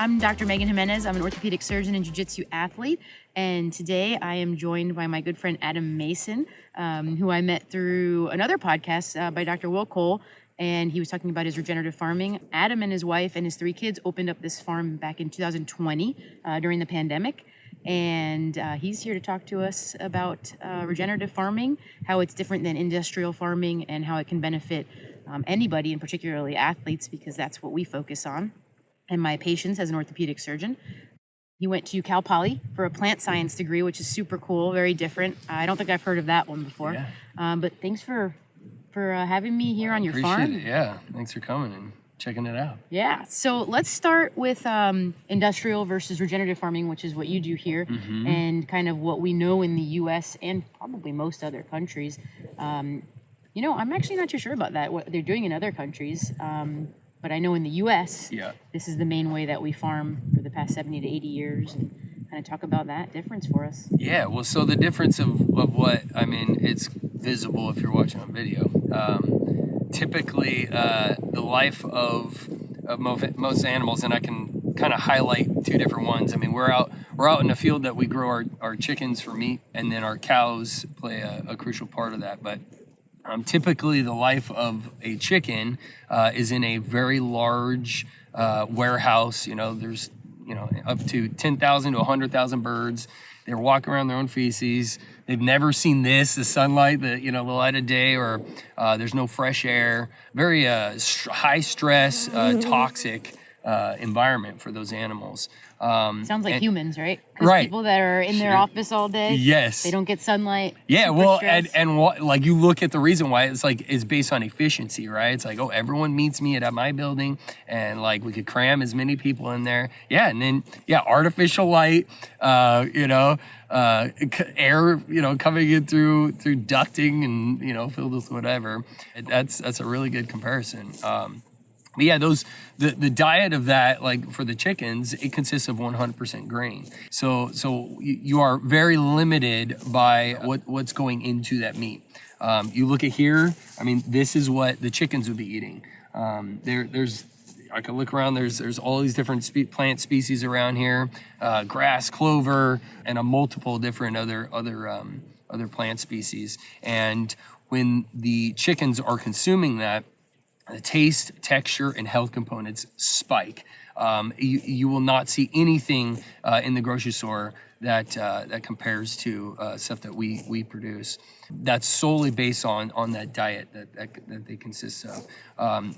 I'm Dr. Megan Jimenez. I'm an orthopedic surgeon and jiu-jitsu athlete. And today I am joined by my good friend Adam Mason, who I met through another podcast by Dr. Will Cole. And he was talking about his regenerative farming. Adam and his wife and his 3 kids opened up this farm back in 2020 during the pandemic. And he's here to talk to us about regenerative farming, how it's different than industrial farming, and how it can benefit anybody, and particularly athletes, because that's what we focus on. And my patients as an orthopedic surgeon. He went to Cal Poly for a plant science degree, which is super cool, very different. I don't think I've heard of that one before. Yeah. But thanks for having me here on your farm. Appreciate it, yeah. Thanks for coming and checking it out. Yeah, so let's start with industrial versus regenerative farming, which is what you do here, and kind of what we know in the U.S. and probably most other countries. I'm actually not too sure about that, what they're doing in other countries. But I know in the U.S., this is the main way that we farm for the past 70 to 80 years, and kind of talk about that difference for us. Yeah, well, so the difference of what, it's visible if you're watching on video. Typically, the life of most animals, and I can kind of highlight 2 different ones. I mean, we're out in the field that we grow our chickens for meat, and then our cows play a crucial part of that. But typically, the life of a chicken is in a very large warehouse. There's up to 10,000 to 100,000 birds. They're walking around their own feces. They've never seen the sunlight, the light of day, or there's no fresh air. Very high stress, toxic environment for those animals. Sounds like humans, right? Right. People that are in their office all day. Yes. They don't get sunlight. Yeah, well, and what, like, you look at the reason why it's based on efficiency, right? It's like, oh, everyone meets me at my building, and like we could cram as many people in there. Yeah, and then artificial light, air, coming in through ducting and filled with whatever. That's a really good comparison. But yeah, the diet of that, like for the chickens, it consists of 100% grain. So you are very limited by what's going into that meat. You look at here, this is what the chickens would be eating. There's I can look around, there's all these different plant species around here, grass, clover, and a multiple different other plant species. And when the chickens are consuming that, the taste, texture, and health components spike. You will not see anything in the grocery store that compares to stuff that we produce. That's solely based on that diet that they consist of.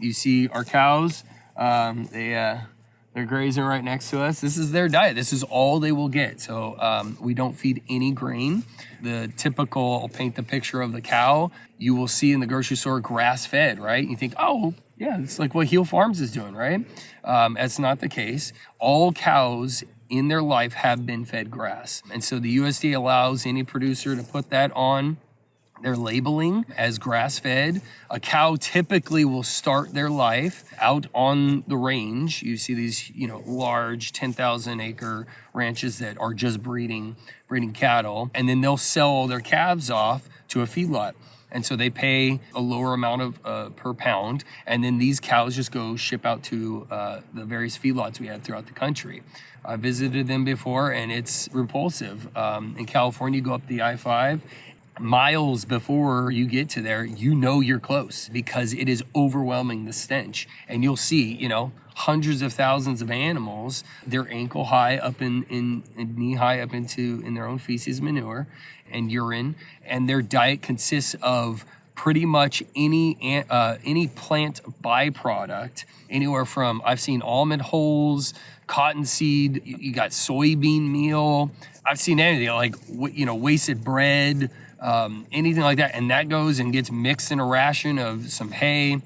You see our cows, they're grazing right next to us. This is their diet. This is all they will get. So we don't feed any grain. The typical, I'll paint the picture of the cow, you will see in the grocery store grass-fed, right? You think, oh, yeah, it's like what Heel Farms is doing, right? That's not the case. All cows in their life have been fed grass. And so the USDA allows any producer to put that on their labeling as grass-fed. A cow typically will start their life out on the range. You see these, large 10,000 acre ranches that are just breeding cattle, and then they'll sell all their calves off to a feedlot. And so they pay a lower amount of per pound, and then these cows just go ship out to the various feedlots we have throughout the country. I visited them before, and it's repulsive. In California, you go up the I-5, miles before you get to there, you're close because it is overwhelming, the stench. And you'll see, hundreds of thousands of animals, they're ankle high up in knee high up in their own feces, manure, and urine. And their diet consists of pretty much any plant byproduct, anywhere from, I've seen almond hulls, cottonseed, you got soybean meal. I've seen anything like, wasted bread, anything like that. And that goes and gets mixed in a ration of some hay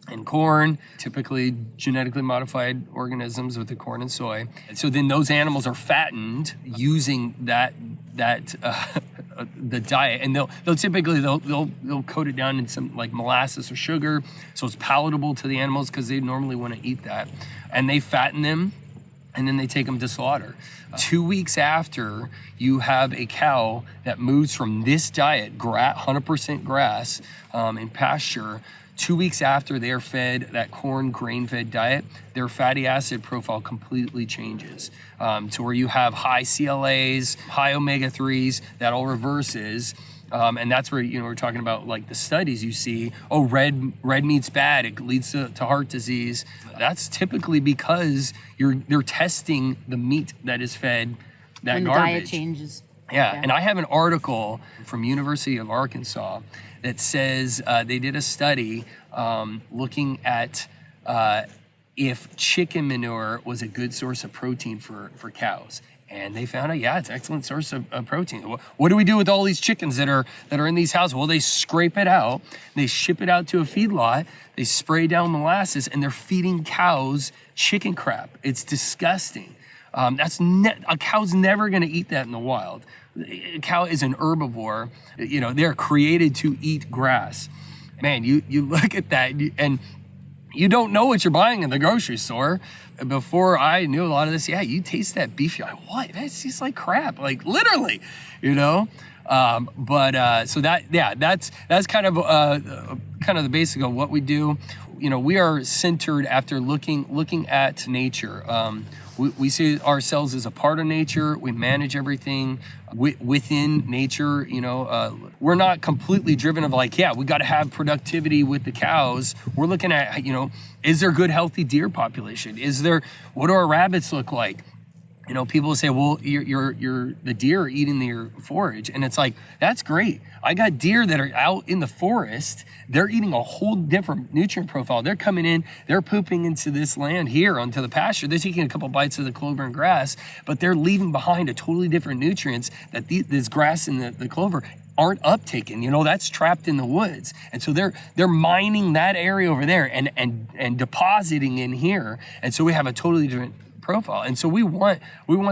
and corn, typically genetically modified organisms with the corn and soy. And so then those animals are fattened using the diet, and they'll typically coat it down in some like molasses or sugar, so it's palatable to the animals because they normally want to eat that, and they fatten them, and then they take them to slaughter. 2 weeks after you have a cow that moves from this diet, 100% grass in pasture, 2 weeks after they're fed that corn grain-fed diet, their fatty acid profile completely changes to where you have high CLAs, high omega-3s, that all reverses. And that's where, we're talking about like the studies you see, red meat's bad, it leads to heart disease. That's typically because they're testing the meat that is fed that when the garbage. diet changes. Yeah, and I have an article from University of Arkansas that says they did a study looking at if chicken manure was a good source of protein for cows. And they found out, it's an excellent source of protein. What do we do with all these chickens that are in these houses? Well, they scrape it out, they ship it out to a feedlot, they spray down molasses, and they're feeding cows chicken crap. It's disgusting. A cow's never going to eat that in the wild. A cow is an herbivore. They're created to eat grass. Man, you look at that and you don't know what you're buying in the grocery store. Before I knew a lot of this, you taste that beef, you're like, what? That tastes like crap, like literally, So that's kind of the basic of what we do. We are centered after looking at nature. We see ourselves as a part of nature. We manage everything within nature. We're not completely driven of like, we got to have productivity with the cows. We're looking at, is there good, healthy deer population? What do our rabbits look like? People say, well, you're the deer are eating your forage. And it's like, that's great. I got deer that are out in the forest. They're eating a whole different nutrient profile. They're coming in, they're pooping into this land here onto the pasture. They're taking a couple bites of the clover and grass, but they're leaving behind a totally different nutrients that this grass and the clover aren't uptaken. That's trapped in the woods. And so they're mining that area over there and depositing in here. And so we have a totally different profile. And so we want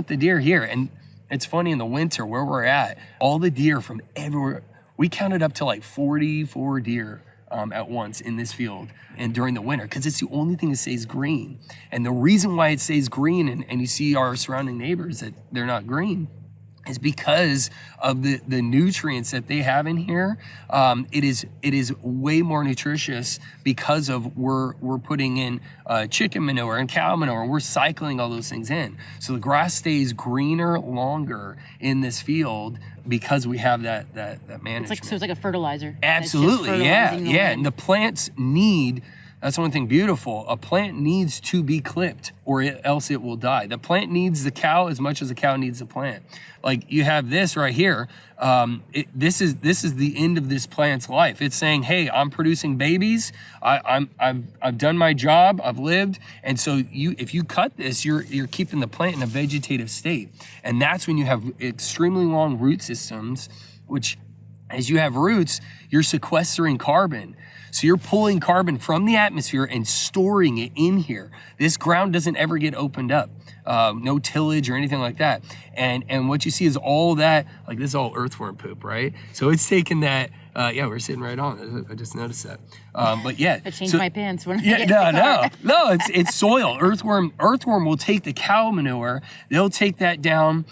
the deer here. And it's funny, in the winter where we're at, all the deer from everywhere, we counted up to like 44 deer at once in this field and during the winter, because it's the only thing that stays green. And the reason why it stays green and you see our surrounding neighbors that they're not green is because of the nutrients that they have in here. It is way more nutritious because of we're putting in chicken manure and cow manure, and we're cycling all those things in. So the grass stays greener longer in this field because we have that management. It's like a fertilizer. Absolutely, yeah. And the plants need. That's one thing beautiful. A plant needs to be clipped or else it will die. The plant needs the cow as much as the cow needs the plant. Like you have this right here. This is the end of this plant's life. It's saying, hey, I'm producing babies. I've done my job. I've lived. And so if you cut this, you're keeping the plant in a vegetative state. And that's when you have extremely long root systems, which as you have roots, you're sequestering carbon. So you're pulling carbon from the atmosphere and storing it in here. This ground doesn't ever get opened up. No tillage or anything like that. And what you see is all that, like this is all earthworm poop, right? So it's taken that, we're sitting right on it. I just noticed that. But yeah. I changed my pants when I get in the car. No, it's soil. Earthworm will take the cow manure, they'll take that down,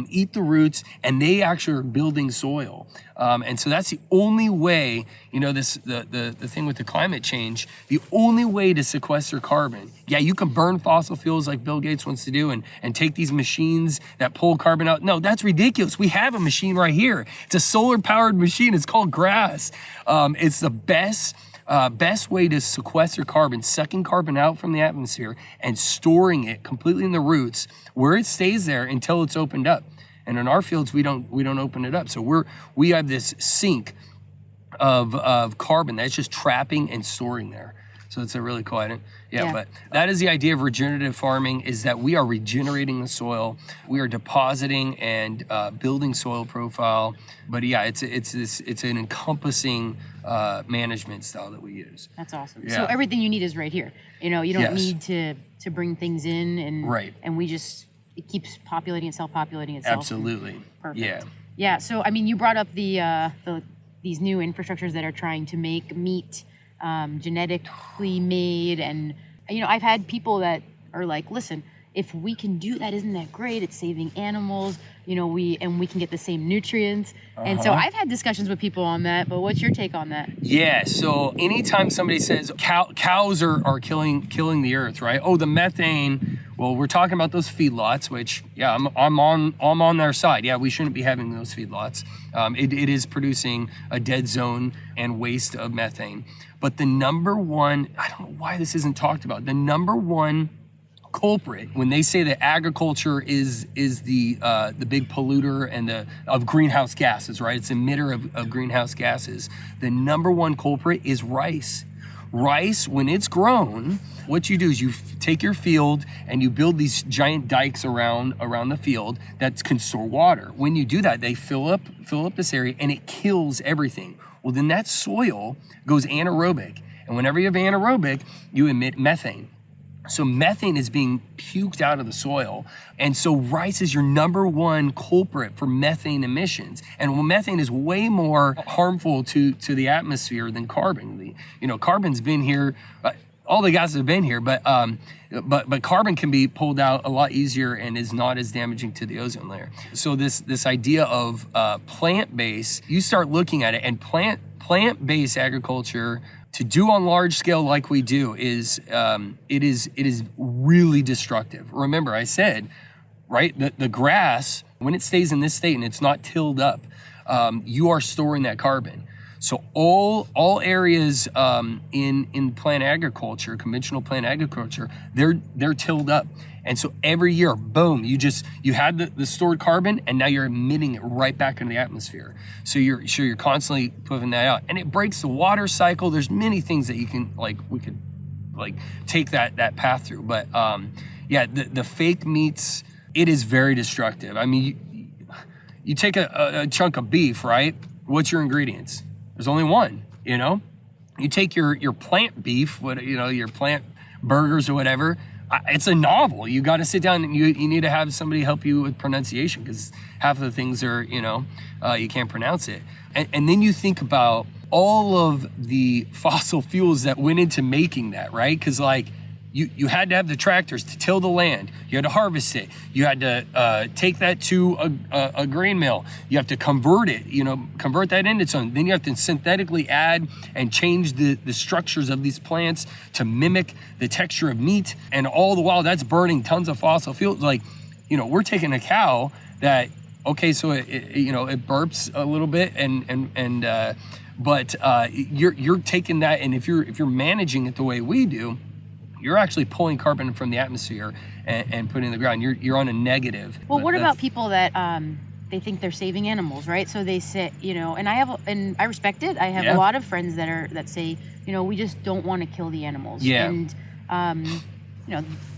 eat the roots, and they actually are building soil. And so that's the only way, the thing with the climate change, the only way to sequester carbon. Yeah, you can burn fossil fuels like Bill Gates wants to do and take these machines that pull carbon out. No, that's ridiculous. We have a machine right here. It's a solar powered machine. It's called grass. It's the best way to sequester carbon, sucking carbon out from the atmosphere and storing it completely in the roots where it stays there until it's opened up. And in our fields, we don't open it up. So we have this sink of carbon that's just trapping and storing there. So it's a really cool item. Yeah, but that is the idea of regenerative farming, is that we are regenerating the soil. We are depositing and building soil profile. But yeah, it's an encompassing management style that we use. That's awesome. Yeah. So everything you need is right here. You don't need to bring things in and it keeps populating itself. Absolutely. Perfect. Yeah. So you brought up these new infrastructures that are trying to make meat genetically made, and I've had people that are like, listen, if we can do that, isn't that great? It's saving animals, we can get the same nutrients. And so I've had discussions with people on that, but what's your take on that? Yeah, so anytime somebody says cows are killing the earth, right? Oh, the methane. Well, we're talking about those feedlots, which I'm on their side. Yeah, we shouldn't be having those feedlots. It is producing a dead zone and waste of methane. But the number one, I don't know why this isn't talked about. The number one culprit when they say that agriculture is the big polluter and of greenhouse gases, right? It's emitter of greenhouse gases. The number one culprit is rice. Rice, when it's grown, what you do is you take your field and you build these giant dikes around the field that can store water. When you do that, they fill up this area and it kills everything. Well, then that soil goes anaerobic. And whenever you have anaerobic, you emit methane. So methane is being puked out of the soil. And so rice is your number one culprit for methane emissions. And methane is way more harmful to the atmosphere than carbon. Carbon's been here, all the gases have been here, but carbon can be pulled out a lot easier and is not as damaging to the ozone layer. So this idea of plant-based, you start looking at it, and plant-based agriculture to do on large scale like we do is it is really destructive. Remember, I said, right, the grass, when it stays in this state and it's not tilled up, you are storing that carbon. So all areas in plant agriculture, conventional plant agriculture, they're tilled up. And so every year, boom, you had the stored carbon, and now you're emitting it right back into the atmosphere. So you're constantly putting that out, and it breaks the water cycle. There's many things that you can we could take that path through. But the fake meats, it is very destructive. I mean, you take a chunk of beef, right? What's your ingredients? There's only one. You take your plant beef, your plant burgers or whatever. It's a novel. You got to sit down and you need to have somebody help you with pronunciation, because half of the things are, you can't pronounce it. And then you think about all of the fossil fuels that went into making that, right? Because you had to have the tractors to till the land. You had to harvest it. You had to take that to a grain mill. You have to convert it, convert that into something. Then you have to synthetically add and change the structures of these plants to mimic the texture of meat. And all the while, that's burning tons of fossil fuels. We're taking a cow that, okay, so it burps a little bit, but you're taking that, and if you're managing it the way we do, you're actually pulling carbon from the atmosphere and putting it in the ground. You're on a negative. Well, what about people that they think they're saving animals, right? So they say, and I respect it. I have a lot of friends that say, we just don't want to kill the animals. Yeah. And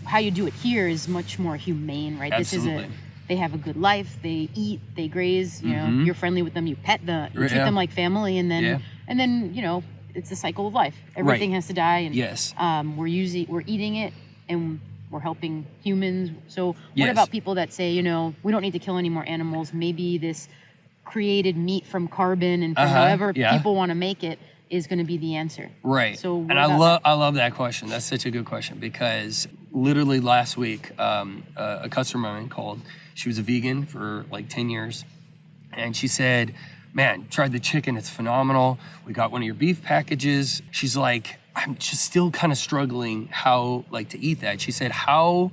how you do it here is much more humane, right? Absolutely. They have a good life. They eat. They graze. You're friendly with them. You pet them. You treat them like family, and then it's the cycle of life. Everything has to die, and yes, we're eating it, and we're helping humans. So what about people that say, we don't need to kill any more animals? Maybe this created meat from carbon and from however people want to make it is going to be the answer. Right. So I love that question. That's such a good question, because literally last week, a customer of mine called. She was a vegan for 10 years, and she said, man, tried the chicken, it's phenomenal. We got one of your beef packages. She's like, I'm just still kind of struggling how to eat that. She said, how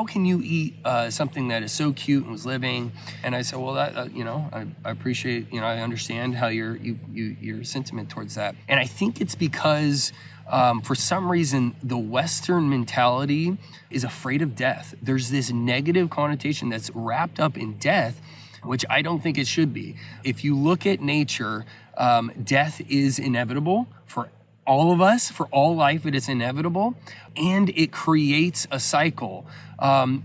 can you eat something that is so cute and was living? And I said, well, that I appreciate, I understand how your sentiment towards that. And I think it's because for some reason, the Western mentality is afraid of death. There's this negative connotation that's wrapped up in death, which I don't think it should be. If you look at nature, death is inevitable for all of us, for all life. It is inevitable, and it creates a cycle.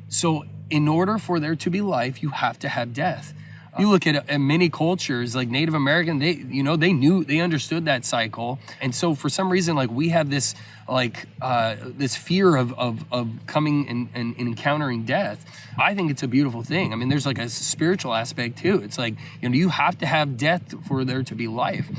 So in order for there to be life, you have to have death. You look at many cultures, like Native American, they understood that cycle. And so for some reason, we have this, this fear of coming and encountering death. I think it's a beautiful thing. I mean, there's a spiritual aspect too. It's you have to have death for there to be life.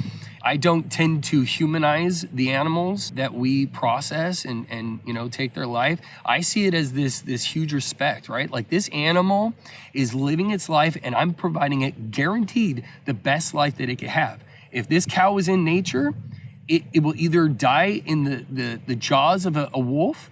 I don't tend to humanize the animals that we process and take their life. I see it as this huge respect, right? Like this animal is living its life and I'm providing it guaranteed the best life that it could have. If this cow is in nature, it will either die in the jaws of a wolf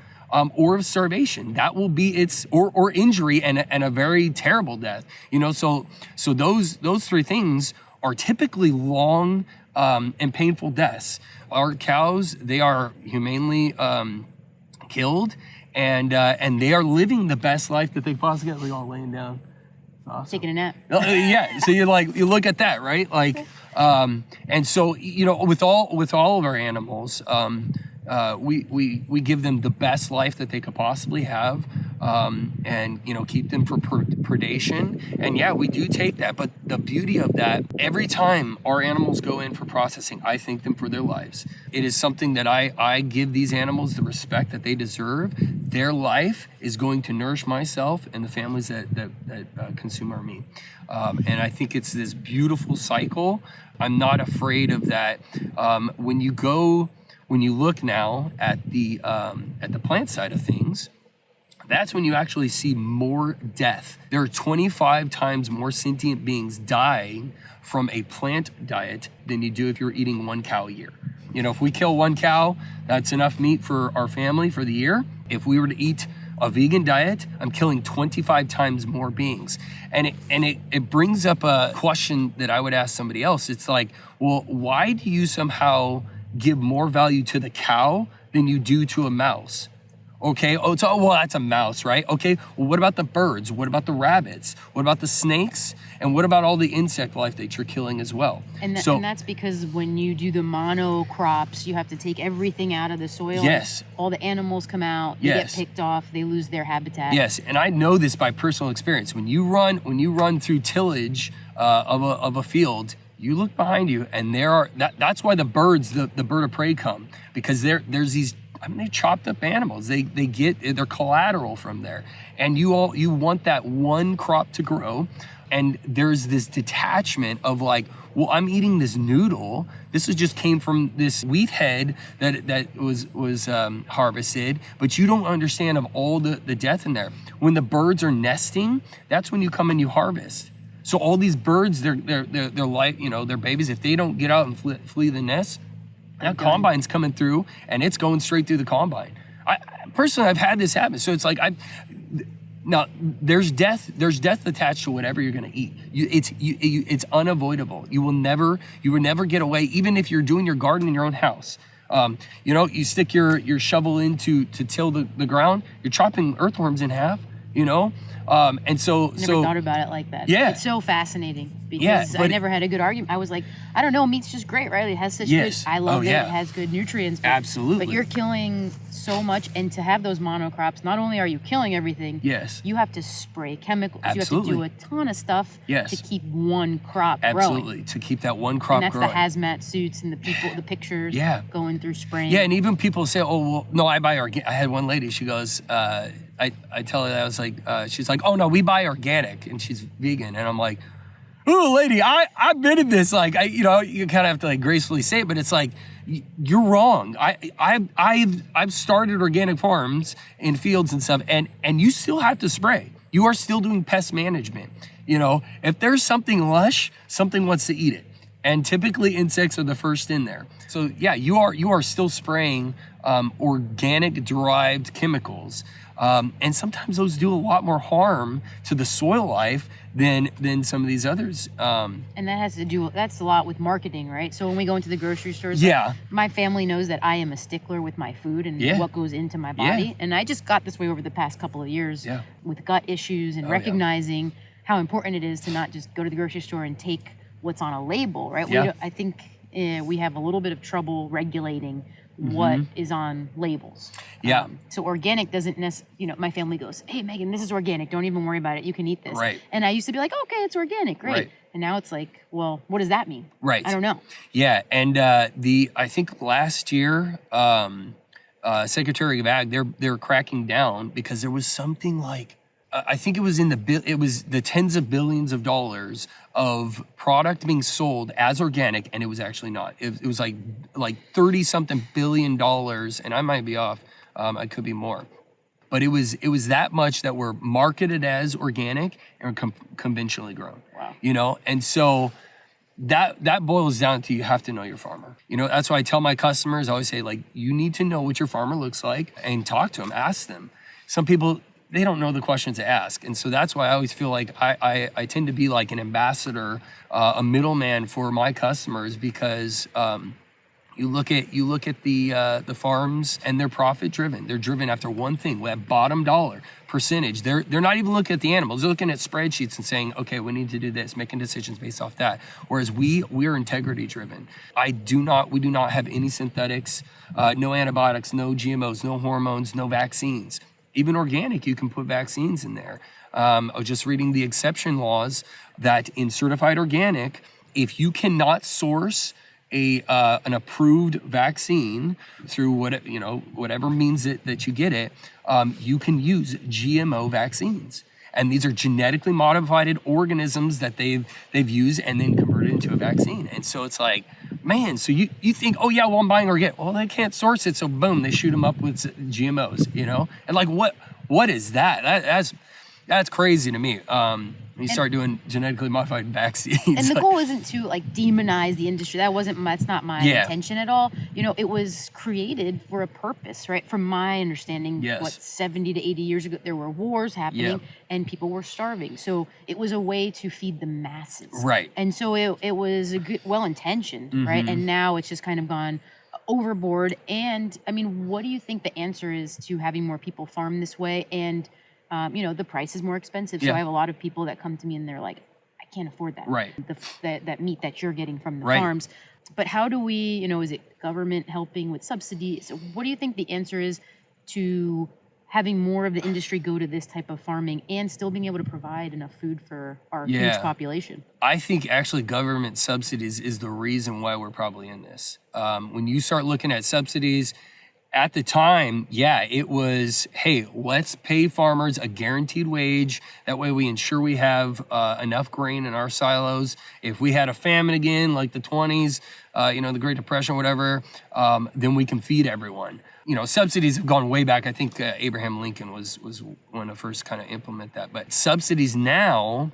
or of starvation. That will be its or injury and a very terrible death. So those three things are typically long and painful deaths. Our cows, they are humanely killed, and they are living the best life that they possibly got. Like all laying down, awesome. Taking a nap. Yeah. So you look at that, right? Like, and so with all of our animals, we give them the best life that they could possibly have, and keep them for predation. And yeah, we do take that. But the beauty of that, every time our animals go in for processing, I thank them for their lives. It is something that I give these animals the respect that they deserve. Their life is going to nourish myself and the families that consume our meat. And I think it's this beautiful cycle. I'm not afraid of that. When you look now at the plant side of things, that's when you actually see more death. There are 25 times more sentient beings dying from a plant diet than you do if you're eating one cow a year. If we kill one cow, that's enough meat for our family for the year. If we were to eat a vegan diet, I'm killing 25 times more beings. And it brings up a question that I would ask somebody else. It's like, well, why do you somehow give more value to the cow than you do to a mouse? Okay, well, that's a mouse, right? Okay, well, what about the birds? What about the rabbits? What about the snakes? And what about all the insect life that you're killing as well? And that's because when you do the monocrops, you have to take everything out of the soil. Yes. All the animals come out, they get picked off, they lose their habitat. Yes, and I know this by personal experience. When you run through tillage of a field, you look behind you, and that's why the birds, the bird of prey come, because there's these. They chopped up animals. They're collateral from there, and you want that one crop to grow, and there's this detachment of like, well, I'm eating this noodle. This just came from this wheat head that was harvested, but you don't understand of all the death in there. When the birds are nesting, that's when you come and you harvest. So all these birds, they're like, they're babies. If they don't get out and flee the nest, that combine's coming through, and it's going straight through the combine. Personally, I've had this happen. So it's like now there's death attached to whatever you're going to eat. It's unavoidable. You will never get away, even if you're doing your garden in your own house. You stick your shovel in to till the ground. You're chopping earthworms in half. And so never thought about it like that. Yeah, it's so fascinating because I never had a good argument. I was like, I don't know, meat's just great, right? It has such good. I love it. It has good nutrients. Absolutely. But you're killing so much, and to have those monocrops, not only are you killing everything, yes, you have to spray chemicals. Absolutely. You have to do a ton of stuff yes. to keep one crop Absolutely. growing. To keep that one crop and that's growing. the hazmat suits and the people, the pictures going through spraying. Yeah, and even people say, oh, well, no, I buy organic. I had one lady, she goes, I tell her that, I was like, she's like, oh no, we buy organic, and she's vegan. And I'm like, oh, lady, I've been in this. Like, you kind of have to like gracefully say it, but it's like, you're wrong. I've started organic farms in fields and stuff, and you still have to spray. You are still doing pest management. If there's something lush, something wants to eat it. And typically insects are the first in there. So yeah, you are still spraying organic derived chemicals. And sometimes those do a lot more harm to the soil life than some of these others. And that's a lot with marketing, right? So when we go into the grocery stores, my family knows that I am a stickler with my food and what goes into my body. Yeah. And I just got this way over the past couple of years with gut issues and recognizing how important it is to not just go to the grocery store and take what's on a label, right? Yeah. I think we have a little bit of trouble regulating what is on labels. Yeah. So organic doesn't necessarily, my family goes, hey, Megan, this is organic. Don't even worry about it. You can eat this. Right. And I used to be like, okay, it's organic. Great. Right. And now it's like, well, what does that mean? Right. I don't know. Yeah. And I think last year, Secretary of Ag, they're cracking down because there was something like I think it was it was the tens of billions of dollars of product being sold as organic, and it was actually not. It was like 30 something billion dollars, and I might be off. I could be more, but it was that much that were marketed as organic and conventionally grown. Wow. You know, and so that boils down to, you have to know your farmer. You know, that's why I tell my customers, I always say, like, you need to know what your farmer looks like and talk to them, ask them. Some people, they don't know the questions to ask. And so that's why I always feel like I tend to be like an ambassador, a middleman for my customers, because you look at the farms, and they're profit driven. They're driven after one thing, that bottom dollar percentage. They're not even looking at the animals. They're looking at spreadsheets and saying, okay, we need to do this, making decisions based off that. Whereas we're integrity driven. We do not have any synthetics, no antibiotics, no GMOs, no hormones, no vaccines. Even organic, you can put vaccines in there. I was just reading the exception laws that in certified organic, if you cannot source an approved vaccine through whatever means that you get it, you can use GMO vaccines. And these are genetically modified organisms that they've used and then converted into a vaccine. And so it's like, man, so you think, oh yeah, well, I'm buying organic. Well, they can't source it, so boom, they shoot them up with GMOs, you know? And like, what is that? That's crazy to me. When you start doing genetically modified vaccines. And the goal isn't to like demonize the industry. That's not my intention at all. You know, it was created for a purpose, right? From my understanding, Yes. 70 to 80 years ago, there were wars happening and people were starving. So it was a way to feed the masses. Right. And so it was a good, well-intentioned, right? And now it's just kind of gone overboard. And I mean, what do you think the answer is to having more people farm this way? And the price is more expensive. So I have a lot of people that come to me and they're like, I can't afford that. Right. That meat that you're getting from the farms. But how do we, is it government helping with subsidies? So what do you think the answer is to having more of the industry go to this type of farming and still being able to provide enough food for our huge population? I think actually government subsidies is the reason why we're probably in this. When you start looking at subsidies, at the time, it was, hey, let's pay farmers a guaranteed wage. That way we ensure we have enough grain in our silos. If we had a famine again, like the 20s, the Great Depression, whatever, then we can feed everyone. Subsidies have gone way back. I think Abraham Lincoln was one of the first kind of implement that. But subsidies now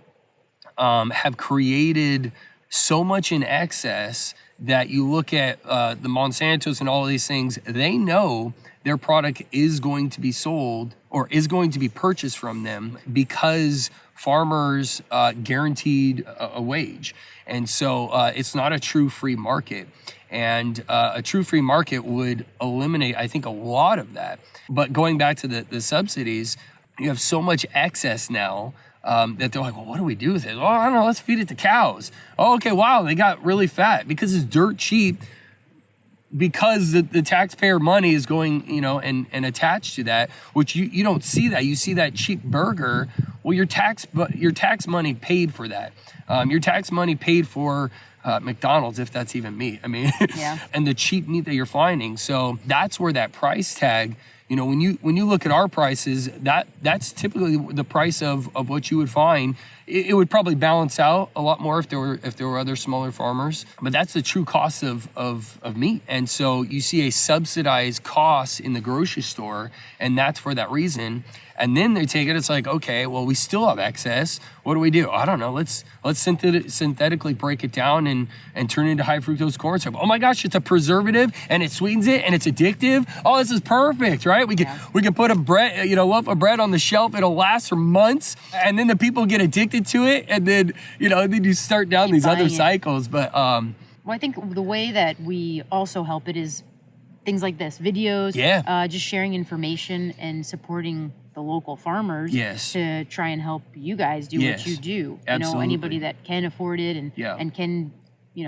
have created so much in excess that you look at the Monsantos and all of these things, they know their product is going to be sold or is going to be purchased from them because farmers guaranteed a wage. And so it's not a true free market. And a true free market would eliminate, I think, a lot of that. But going back to the subsidies, you have so much excess now that they're like, well, what do we do with it? Oh, I don't know, let's feed it to cows. Oh, okay, wow, they got really fat because it's dirt cheap, because the taxpayer money is going, and attached to that, which you don't see that. You see that cheap burger. Well, your tax money paid for that. Your tax money paid for McDonald's, if that's even meat. I mean, and the cheap meat that you're finding. So that's where that price tag, when you look at our prices, that's typically the price of what you would find. It would probably balance out a lot more if there were other smaller farmers, but that's the true cost of meat. And so you see a subsidized cost in the grocery store, and that's for that reason. And then they take it, it's like, okay, well, we still have excess. What do? I don't know. Let's synthetically break it down and turn it into high fructose corn syrup. Oh my gosh, it's a preservative and it sweetens it and it's addictive. Oh, this is perfect, right? We can put a loaf of bread on the shelf. It'll last for months, and then the people get addicted to it, and then then you start down these other cycles. But well, I think the way that we also help it is things like this, videos, just sharing information and supporting the local farmers to try and help you guys do what you do. Absolutely. Anybody that can afford it and can,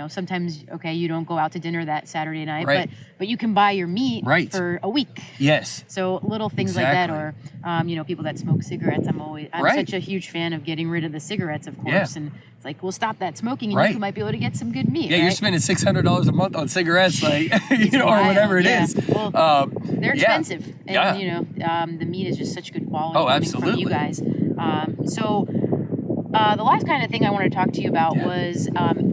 sometimes, okay, you don't go out to dinner that Saturday night, but you can buy your meat for a week. Yes. So little things like that, or, people that smoke cigarettes. I'm such a huge fan of getting rid of the cigarettes, of course. And it's like, we'll stop that smoking and you might be able to get some good meat. Yeah, you're spending $600 a month on cigarettes, like, or whatever it is. Well, they're expensive. And, the meat is just such good quality coming from you guys. The last kind of thing I wanted to talk to you about Yeah. was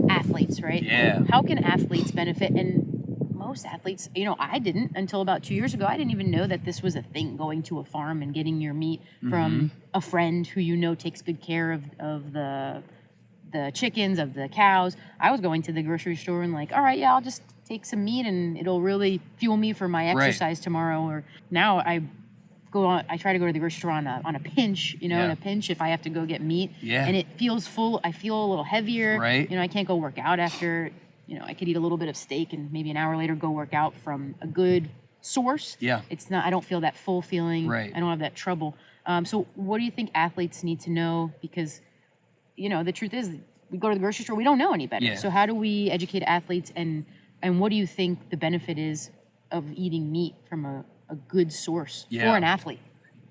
athletes, right? Yeah. How can athletes benefit? And most athletes, I didn't until about 2 years ago. I didn't even know that this was a thing, going to a farm and getting your meat from a friend who takes good care of the chickens, of the cows. I was going to the grocery store and like, all right, yeah, I'll just take some meat and it'll really fuel me for my exercise tomorrow. Or now I try to go to the grocery store on a pinch, in a pinch if I have to go get meat. Yeah. And it feels full. I feel a little heavier. Right. I can't go work out after, I could eat a little bit of steak and maybe an hour later go work out from a good source. Yeah. I don't feel that full feeling. Right. I don't have that trouble. So what do you think athletes need to know? Because, the truth is we go to the grocery store, we don't know any better. Yeah. So how do we educate athletes and what do you think the benefit is of eating meat from a good source for an athlete?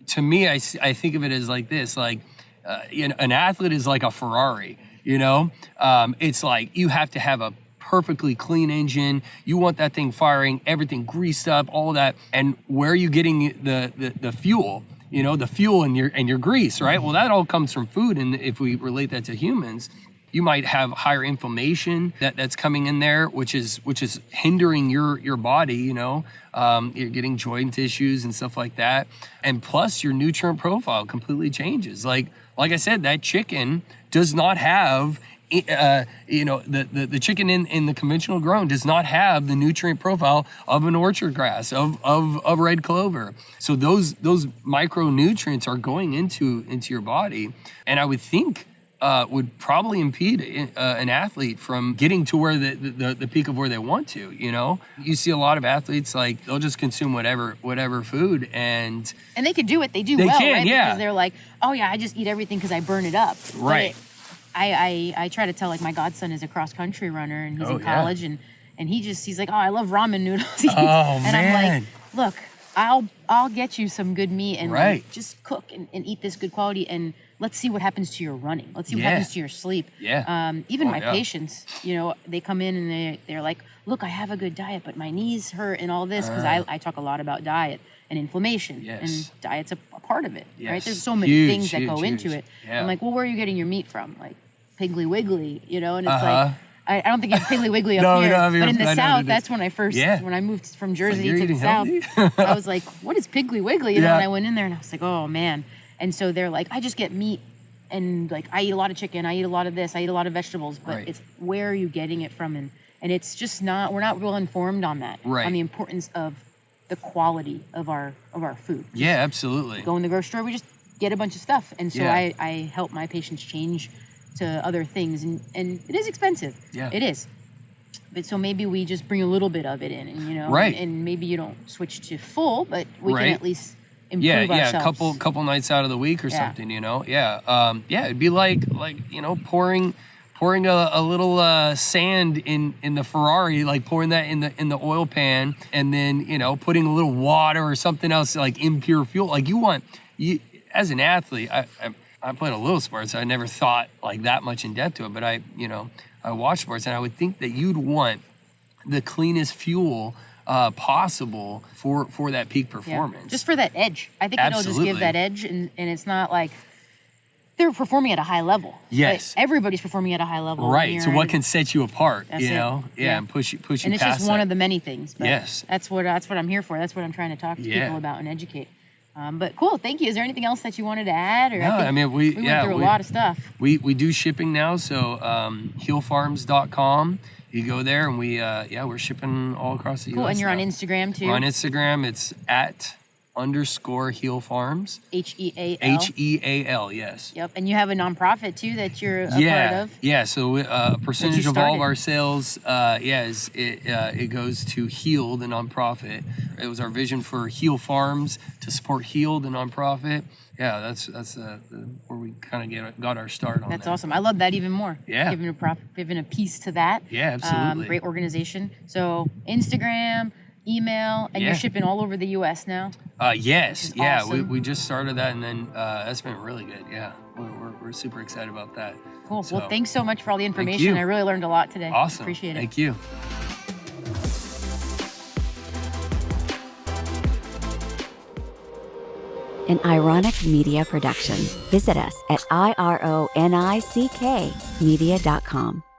To me, I think of it as like this, like, an athlete is like a Ferrari, it's like you have to have a perfectly clean engine. You want that thing firing, everything greased up, all that. And where are you getting the fuel? The fuel and your grease, right? Well, that all comes from food. And if we relate that to humans, you might have higher inflammation that's coming in there, which is hindering your body. You're getting joint issues and stuff like that, and plus your nutrient profile completely changes. Like I said, that chicken does not have, the chicken in the conventional grown does not have the nutrient profile of an orchard grass, of red clover. So those micronutrients are going into your body, and I would think would probably impede an athlete from getting to where the peak of where they want to. You see a lot of athletes, like, they'll just consume whatever food, and they can do it. They do they well, can, right? yeah. Because they're like, oh yeah, I just eat everything because I burn it up. Right. But I try to tell, like, my godson is a cross country runner and he's in college and he's like, oh, I love ramen noodles. Oh, and man. I'm like, look, I'll get you some good meat and Right. just cook and eat this good quality, and let's see what happens to your running. Let's see what happens to your sleep. Yeah. Even my patients, they come in and they're like, look, I have a good diet, but my knees hurt and all this, because I talk a lot lot about diet and inflammation. Yes. And diet's a part of it, Yes. right? There's so many Huge, things that go huge, into huge. it. Yeah. I'm like, well, where are you getting your meat from? Like Piggly Wiggly, and it's like, I don't think you have Piggly Wiggly up here, but in the South, that's when I first, when I moved from Jersey to the South, I was like, what is Piggly Wiggly? And I went in there and I was like, oh man. And so they're like, I just get meat, and like, I eat a lot of chicken, I eat a lot of this, I eat a lot of vegetables, but it's where are you getting it from? And it's just we're not real informed on that, on the importance of the quality of our food. Yeah, absolutely. Go in the grocery store, we just get a bunch of stuff. And so I help my patients change to other things, and it is expensive. Yeah. It is. But so maybe we just bring a little bit of it in, and and maybe you don't switch to full, but we can at least improve ourselves. a couple nights out of the week or something, it'd be like pouring a little sand in the Ferrari, like pouring that in the oil pan, and then putting a little water or something else, like impure fuel. Like you as an athlete, I played a little sports, so I never thought like that much in depth to it, but I watch sports, and I would think that you'd want the cleanest fuel possible for that peak performance. Just for that edge. I think it'll just give that edge, and it's not like they're performing at a high level. Yes. Right? Everybody's performing at a high level. Right. So what can set you apart, That's it. and push you past And it's just one of the many things. But yes. That's what I'm here for. That's what I'm trying to talk to people about and educate. But cool, thank you. Is there anything else that you wanted to add? Or No, we went through a lot of stuff. We do shipping now, so healfarms.com. You go there, and we're shipping all across the U.S. Cool, and you're now. on Instagram too? We're on Instagram. It's @_healfarms. HEAL. HEAL, yes. Yep, and you have a nonprofit too that you're a part of. Yeah. So a percentage of all of our sales, it goes to Heal, the nonprofit. It was our vision for Heal Farms to support Heal, the nonprofit. Yeah, that's where we kind of got our start on that. That's awesome. I love that even more. Yeah. Giving a piece to that. Yeah, absolutely. Great organization. So Instagram, email, and you're shipping all over the U.S. now? Yes. Yeah, awesome. we just started that, and then that's been really good. Yeah, we're super excited about that. Cool. So, well, thanks so much for all the information. I really learned a lot today. Awesome. Appreciate it. Thank you. an Ironic Media production. Visit us at ironickmedia.com.